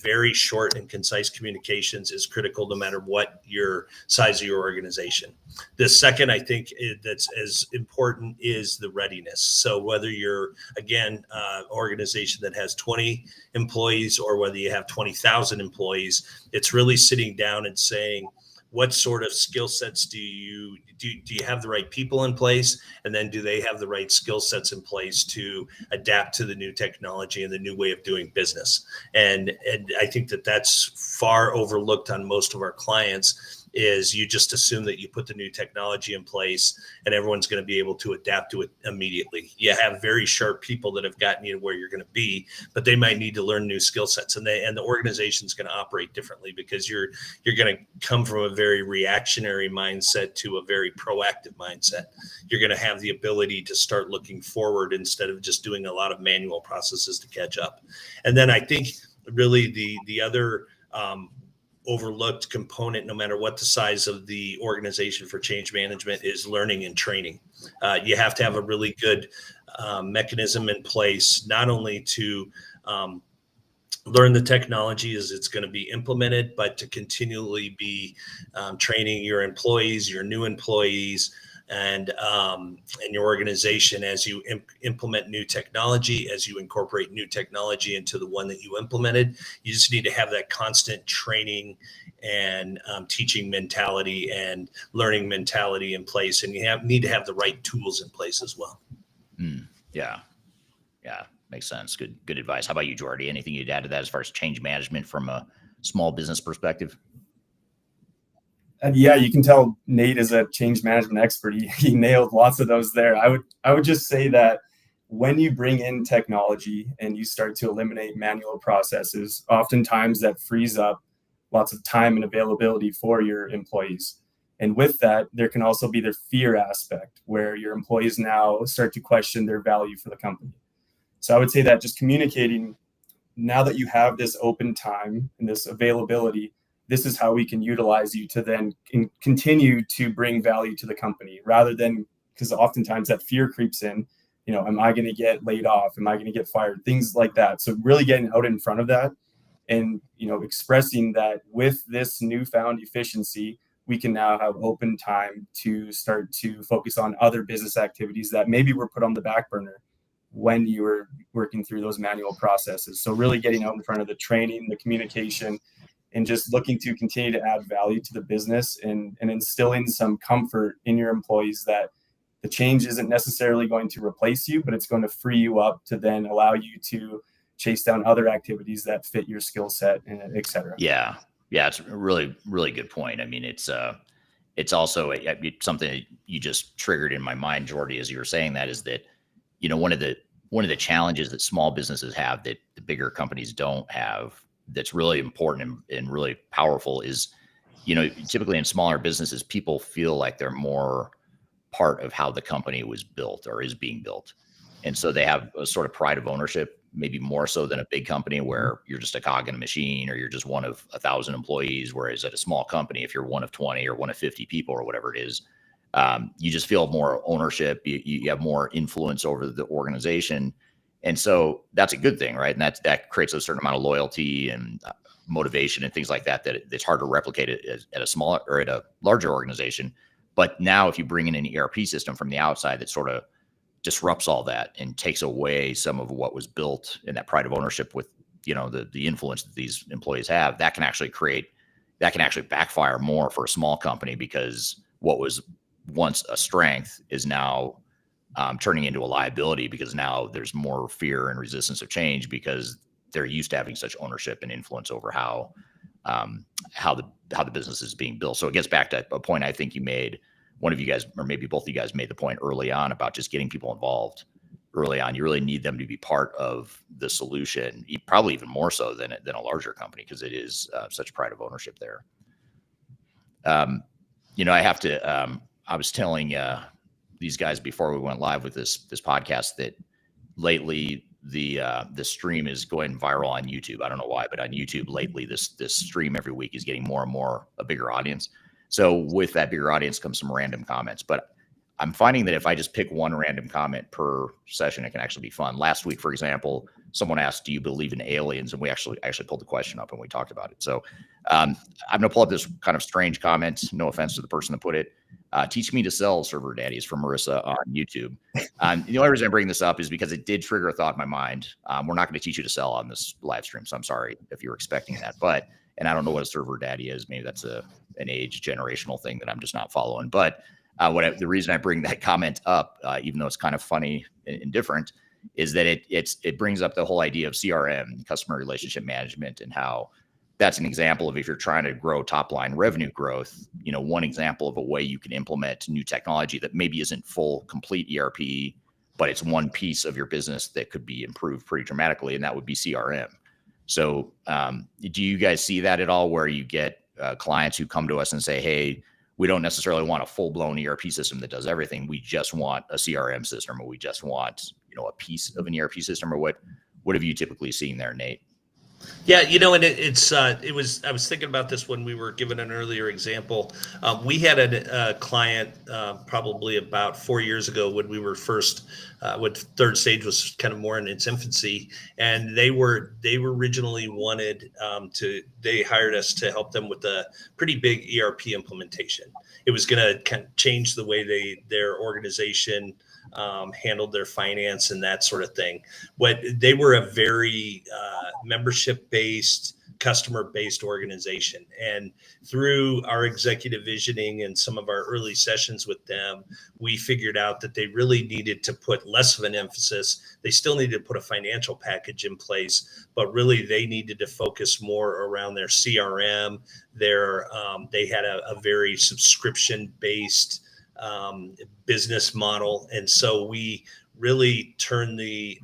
very short and concise communications is critical no matter what your size of your organization. The second, I think, that's as important is the readiness. So whether you're, again, organization that has 20 employees or whether you have 20,000 employees, it's really sitting down and saying, what sort of skill sets do you have the right people in place? And then do they have the right skill sets in place to adapt to the new technology and the new way of doing business? And I think that that's far overlooked on most of our clients is you just assume that you put the new technology in place and everyone's going to be able to adapt to it immediately. You have very sharp people that have gotten you to where you're going to be, but they might need to learn new skill sets, and the organization's going to operate differently because you're going to come from a very reactionary mindset to a very proactive mindset. You're going to have the ability to start looking forward instead of just doing a lot of manual processes to catch up. And then I think really the other overlooked component, no matter what the size of the organization for change management, is learning and training. You have to have a really good mechanism in place, not only to learn the technology as it's going to be implemented, but to continually be training your employees, your new employees, and your organization as you implement new technology, as you incorporate new technology into the one that you implemented. You just need to have that constant training and teaching mentality and learning mentality in place, and you need to have the right tools in place as well. Yeah, makes sense. Good advice. How about you, Geordie? Anything you'd add to that as far as change management from a small business perspective? And yeah, you can tell Nate is a change management expert. He nailed lots of those there. I would just say that when you bring in technology and you start to eliminate manual processes, oftentimes that frees up lots of time and availability for your employees. And with that, there can also be the fear aspect where your employees now start to question their value for the company. So I would say that just communicating, now that you have this open time and this availability, this is how we can utilize you to then continue to bring value to the company, rather than, because oftentimes that fear creeps in, am I going to get laid off? Am I going to get fired? Things like that. So really getting out in front of that and, expressing that with this newfound efficiency, we can now have open time to start to focus on other business activities that maybe were put on the back burner when you were working through those manual processes. So really getting out in front of the training, the communication, and just looking to continue to add value to the business and instilling some comfort in your employees that the change isn't necessarily going to replace you, but it's going to free you up to then allow you to chase down other activities that fit your skill set, and et cetera. Yeah, it's a really, really good point. I mean, it's also something that you just triggered in my mind, Geordie, as you were saying that, is that, one of the challenges that small businesses have that the bigger companies don't have, that's really important and really powerful, is, typically in smaller businesses, people feel like they're more part of how the company was built or is being built. And so they have a sort of pride of ownership, maybe more so than a big company where you're just a cog in a machine or you're just one of 1,000 employees. Whereas at a small company, if you're one of 20 or one of 50 people or whatever it is, you just feel more ownership. You have more influence over the organization. And so that's a good thing, right? And that creates a certain amount of loyalty and motivation and things like that, it's hard to replicate it at a smaller or at a larger organization. But now if you bring in an ERP system from the outside that sort of disrupts all that and takes away some of what was built in that pride of ownership with, the influence that these employees have, that can actually backfire more for a small company, because what was once a strength is now turning into a liability, because now there's more fear and resistance of change because they're used to having such ownership and influence over how the business is being built. So it gets back to a point I think you made. One of you guys, or maybe both of you guys, made the point early on about just getting people involved early on. You really need them to be part of the solution, probably even more so than a larger company, because it is such pride of ownership there. I have to. I was telling these guys before we went live with this podcast that lately the stream is going viral on YouTube. I don't know why, but on YouTube lately, this stream every week is getting more and more a bigger audience. So with that bigger audience comes some random comments, but I'm finding that if I just pick one random comment per session, it can actually be fun. Last week, for example, someone asked, "Do you believe in aliens?" And we actually pulled the question up and we talked about it. So I'm going to pull up this kind of strange comment. No offense to the person that put it. Teach me to sell, server daddies, from Marissa on YouTube. The only reason I bring this up is because it did trigger a thought in my mind. We're not going to teach you to sell on this live stream, so I'm sorry if you're expecting that. And I don't know what a server daddy is. Maybe that's an age generational thing that I'm just not following. But the reason I bring that comment up, even though it's kind of funny and different, is that it brings up the whole idea of CRM, customer relationship management, and how that's an example of, if you're trying to grow top line revenue growth, one example of a way you can implement new technology that maybe isn't full, complete ERP, but it's one piece of your business that could be improved pretty dramatically. And that would be CRM. So do you guys see that at all, where you get clients who come to us and say, hey, we don't necessarily want a full blown ERP system that does everything. We just want a CRM system, or we just want, a piece of an ERP system, or what have you typically seen there, Nate? Yeah, and I was thinking about this when we were given an earlier example. We had a client probably about 4 years ago, when we were first, when Third Stage was kind of more in its infancy, and they originally wanted they hired us to help them with a pretty big ERP implementation. It was going to kind of change the way their organization handled their finance and that sort of thing. They were a very membership-based, customer-based organization. And through our executive visioning and some of our early sessions with them, we figured out that they really needed to put less of an emphasis. They still needed to put a financial package in place, but really they needed to focus more around their CRM. They had a very subscription-based business model. And so we really turned the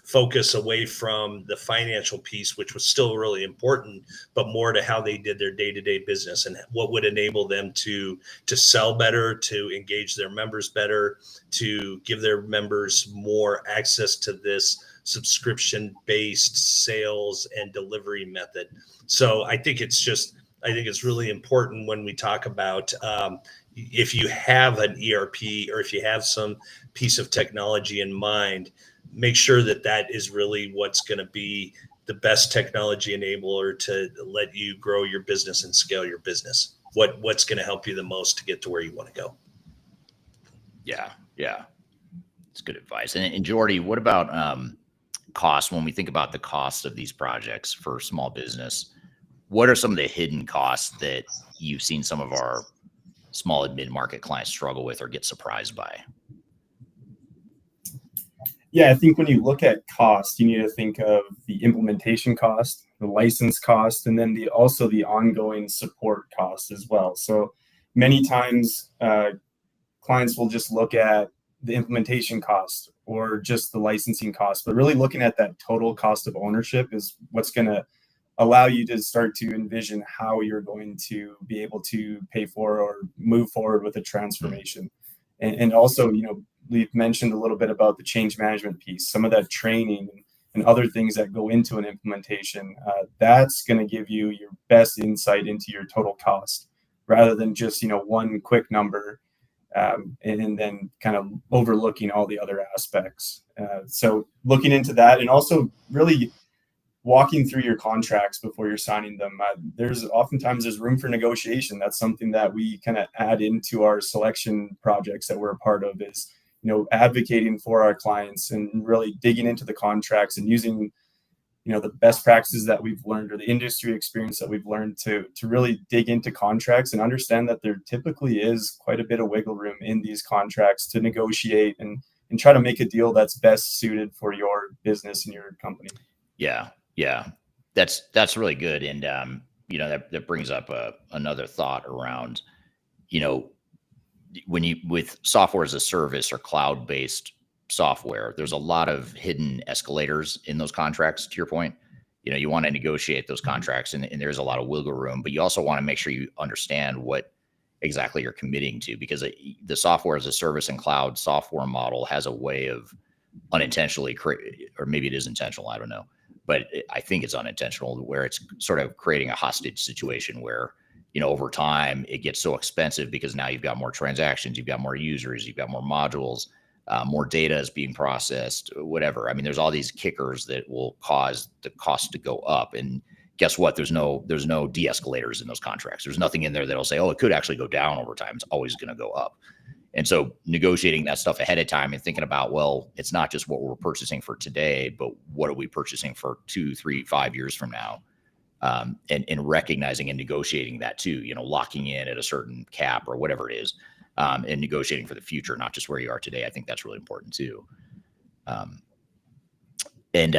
focus away from the financial piece, which was still really important, but more to how they did their day-to-day business and what would enable them to sell better, to engage their members better, to give their members more access to this subscription-based sales and delivery method. So I think it's really important when we talk about if you have an ERP, or if you have some piece of technology in mind, make sure that is really what's going to be the best technology enabler to let you grow your business and scale your business. What's going to help you the most to get to where you want to go. Yeah. It's good advice. And Geordie, what about cost? When we think about the cost of these projects for small business, what are some of the hidden costs that you've seen some of our small and mid-market clients struggle with or get surprised by? Yeah, I think when you look at cost, you need to think of the implementation cost, the license cost, and then also the ongoing support cost as well. So many times clients will just look at the implementation cost or just the licensing cost, but really looking at that total cost of ownership is what's going to allow you to start to envision how you're going to be able to pay for or move forward with a transformation. And also, we've mentioned a little bit about the change management piece, some of that training and other things that go into an implementation. That's going to give you your best insight into your total cost, rather than just, one quick number and then kind of overlooking all the other aspects. So looking into that, and also really walking through your contracts before you're signing them. There's room for negotiation. That's something that we kind of add into our selection projects that we're a part of, is, advocating for our clients and really digging into the contracts and using, the best practices that we've learned or the industry experience that we've learned to really dig into contracts and understand that there typically is quite a bit of wiggle room in these contracts to negotiate and try to make a deal that's best suited for your business and your company. Yeah, that's really good. And, that brings up another thought around, with software as a service or cloud-based software, there's a lot of hidden escalators in those contracts, to your point. You want to negotiate those contracts and there's a lot of wiggle room, but you also want to make sure you understand what exactly you're committing to, because the software as a service and cloud software model has a way of unintentionally or maybe it is intentional, I don't know. But I think it's unintentional, where it's sort of creating a hostage situation where, over time it gets so expensive because now you've got more transactions, you've got more users, you've got more modules, more data is being processed, whatever. I mean, there's all these kickers that will cause the cost to go up. And guess what? There's no de-escalators in those contracts. There's nothing in there that'll say, oh, it could actually go down over time. It's always going to go up. And so negotiating that stuff ahead of time and thinking about, well, it's not just what we're purchasing for today, but what are we purchasing for 2, 3, 5 years from now? And recognizing and negotiating that too, locking in at a certain cap or whatever it is, and negotiating for the future, not just where you are today. I think that's really important too. And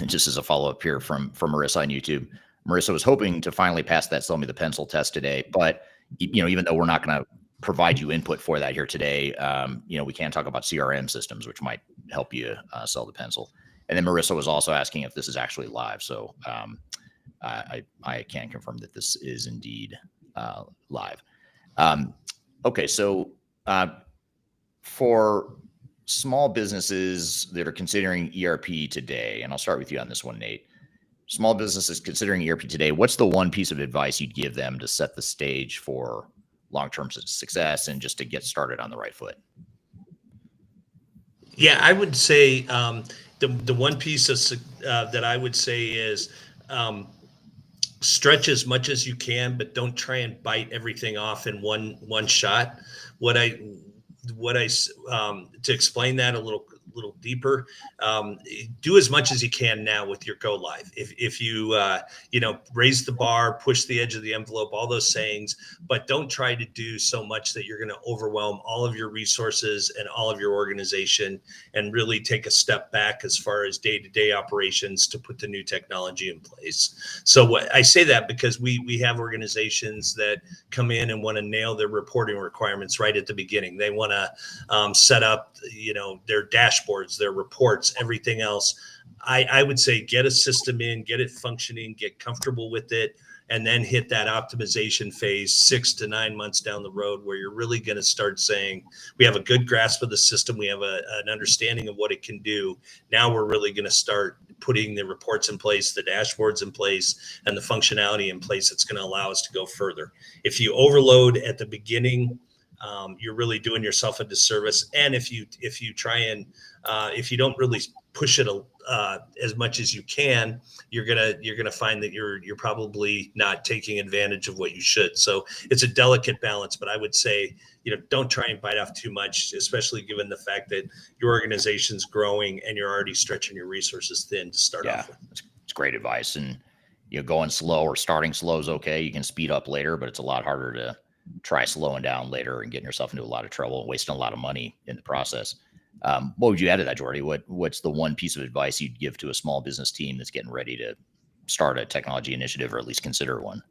just as a follow-up here from Marissa on YouTube, Marissa was hoping to finally pass that sell me the pencil test today, but even though we're not going to provide you input for that here today, we can talk about CRM systems, which might help you sell the pencil. And then Marissa was also asking if this is actually live. So I can confirm that this is indeed live. Okay, so for small businesses that are considering ERP today, and I'll start with you on this one, Nate. Small businesses considering ERP today, what's the one piece of advice you'd give them to set the stage for long-term success and just to get started on the right foot? Yeah, I would say the one piece that I would say is stretch as much as you can, but don't try and bite everything off in one shot. To explain that a little deeper, do as much as you can now with your go live. If you raise the bar, push the edge of the envelope, all those sayings, but don't try to do so much that you're going to overwhelm all of your resources and all of your organization, and really take a step back as far as day-to-day operations to put the new technology in place. So I say that because we have organizations that come in and want to nail their reporting requirements right at the beginning. They want to set up their dashboards, their reports, everything else. I would say get a system in, get it functioning, get comfortable with it, and then hit that optimization phase 6 to 9 months down the road, where you're really going to start saying, we have a good grasp of the system, we have an understanding of what it can do. Now we're really going to start putting the reports in place, the dashboards in place, and the functionality in place that's going to allow us to go further. If you overload at the beginning, you're really doing yourself a disservice. And if you try and if you don't really push it as much as you can, you're gonna find that you're probably not taking advantage of what you should. So it's a delicate balance, but I would say don't try and bite off too much, especially given the fact that your organization's growing and you're already stretching your resources thin to start off with. It's great advice. And going slow or starting slow is okay. You can speed up later, but it's a lot harder to try slowing down later and getting yourself into a lot of trouble and wasting a lot of money in the process. What would you add to that, Geordie? What's the one piece of advice you'd give to a small business team that's getting ready to start a technology initiative, or at least consider one?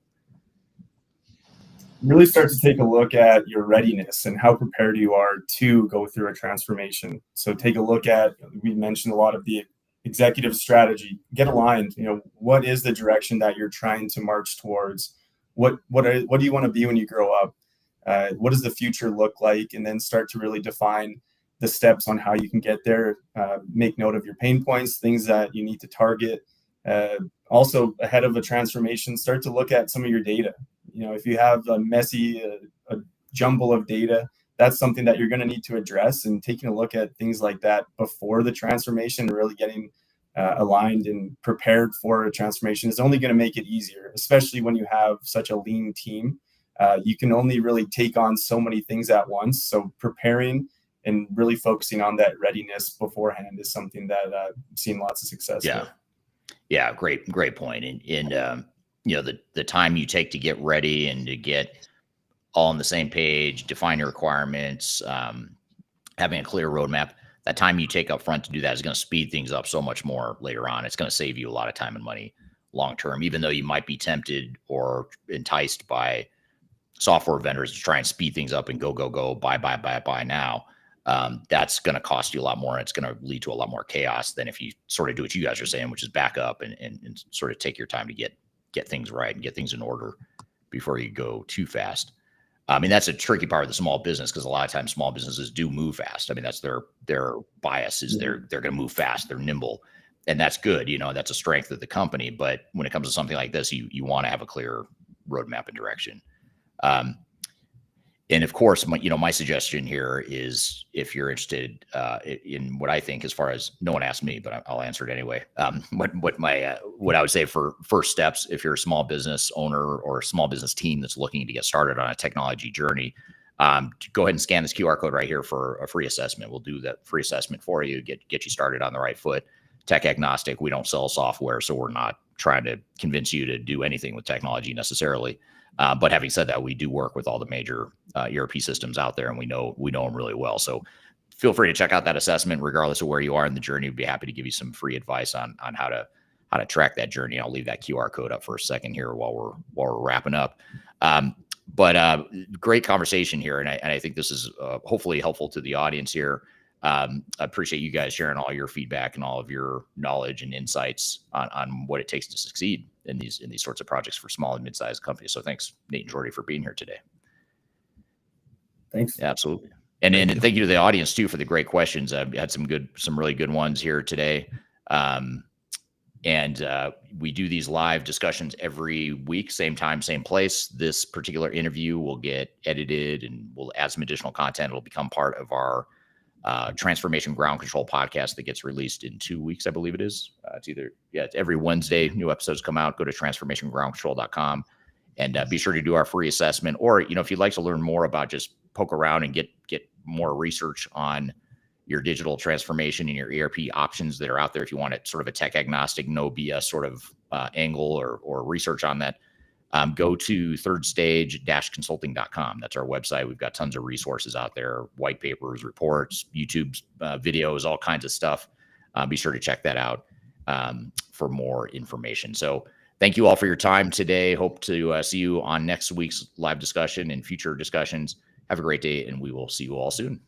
Really start to take a look at your readiness and how prepared you are to go through a transformation. So take a look at, we mentioned a lot of the executive strategy, get aligned. What is the direction that you're trying to march towards? What do you want to be when you grow up? What does the future look like? And then start to really define the steps on how you can get there. Make note of your pain points, things that you need to target. Also, ahead of a transformation, start to look at some of your data. If you have a messy, a jumble of data, that's something that you're going to need to address. And taking a look at things like that before the transformation, really getting aligned and prepared for a transformation is only going to make it easier, especially when you have such a lean team. You can only really take on so many things at once. So preparing and really focusing on that readiness beforehand is something that I've seen lots of success with. Yeah, great point. And the time you take to get ready and to get all on the same page, define your requirements, having a clear roadmap, that time you take up front to do that is going to speed things up so much more later on. It's going to save you a lot of time and money long term, even though you might be tempted or enticed by software vendors to try and speed things up and go, buy now. That's going to cost you a lot more. And it's going to lead to a lot more chaos than if you sort of do what you guys are saying, which is back up and sort of take your time to get things right and get things in order before you go too fast. I mean, that's a tricky part of the small business, because a lot of times small businesses do move fast. I mean, that's their bias is they're going to move fast. They're nimble, and that's good. That's a strength of the company. But when it comes to something like this, you want to have a clear roadmap and direction. And of course, my suggestion here is, if you're interested in what I think, as far as, no one asked me, but I'll answer it anyway. What I would say for first steps, if you're a small business owner or a small business team that's looking to get started on a technology journey, go ahead and scan this QR code right here for a free assessment. We'll do that free assessment for you, get you started on the right foot. Tech agnostic. We don't sell software, so we're not trying to convince you to do anything with technology necessarily. But having said that, we do work with all the major ERP systems out there, and we know them really well. So feel free to check out that assessment, regardless of where you are in the journey. We'd be happy to give you some free advice on how how to track that journey. I'll leave that QR code up for a second here while we're wrapping up. But great conversation here, and I think this is hopefully helpful to the audience here. I appreciate you guys sharing all your feedback and all of your knowledge and insights on what it takes to succeed in these sorts of projects for small and mid-sized companies. So thanks, Nate and Geordie, for being here today. Thanks. Yeah, absolutely. And thank you to the audience too for the great questions. I've had some really good ones here today. And we do these live discussions every week, same time, same place. This particular interview will get edited and we'll add some additional content. It'll become part of our Transformation Ground Control podcast that gets released in 2 weeks, I believe it is. It's every Wednesday. New episodes come out. Go to transformationgroundcontrol.com and be sure to do our free assessment. Or, if you'd like to learn more about, just poke around and get more research on your digital transformation and your ERP options that are out there. If you want it sort of a tech agnostic, no BS sort of angle or research on that, go to thirdstage-consulting.com. That's our website. We've got tons of resources out there, white papers, reports, YouTube videos, all kinds of stuff. Be sure to check that out for more information. So thank you all for your time today. Hope to see you on next week's live discussion and future discussions. Have a great day, and we will see you all soon.